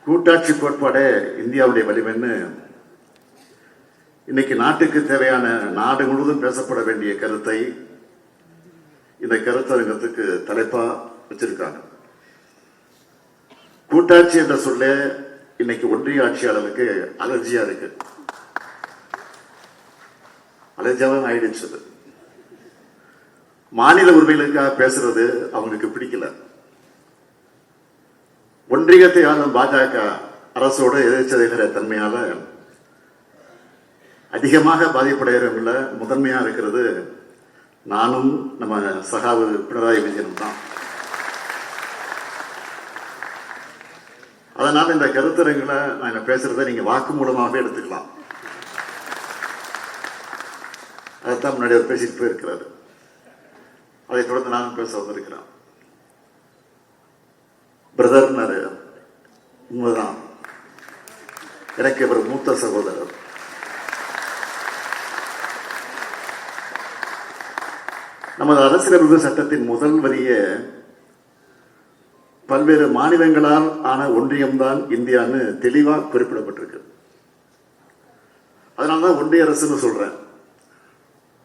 கூட்டாட்சி கோட்பாடே இந்தியாவுடைய வலிமைன்னு இன்னைக்கு நாட்டுக்கு தேவையான நாடு முழுவதும் பேசப்பட வேண்டிய கருத்தை இந்த கருத்தரங்கத்துக்கு தலைப்பா வச்சிருக்காங்க. கூட்டாட்சி என்ற சொல்ல இன்னைக்கு ஒன்றிய ஆட்சியாளருக்கு அலர்ஜியா இருக்கு, அலர்ஜியாவும் ஆயிடுச்சு. மாநில உரிமைகளுக்காக பேசுறது அவங்களுக்கு பிடிக்கல. ஒன்றியத்தை ஆளும் பாஜக அரசோட எதிர்ச்சதைகிற தன்மையால அதிகமாக பாதிப்படைகிறவங்கள முதன்மையா இருக்கிறது நானும் நம்ம சகாவு பினராயி விஜயனும் தான். அதனால இந்த கருத்தரங்களை நாங்க பேசுறதை நீங்க வாக்கு மூலமாகவே எடுத்துக்கலாம். அதைத்தான் முன்னாடி அவர் பேசிட்டு போயிருக்கிறாரு. அதை தொடர்ந்து நானும் பேச வந்திருக்கிறேன். பிரதர்னாரு, உண்மைதான், எனக்கு இவர் மூத்த சகோதரர். நமது அரசியலமைப்பு சட்டத்தின் முதல் வரிய பல்வேறு மாநிலங்களால் ஆன ஒன்றியம்தான் இந்தியான்னு தெளிவா குறிப்பிடப்பட்டிருக்கு. அதனாலதான் ஒன்றிய அரசுன்னு சொல்றேன்.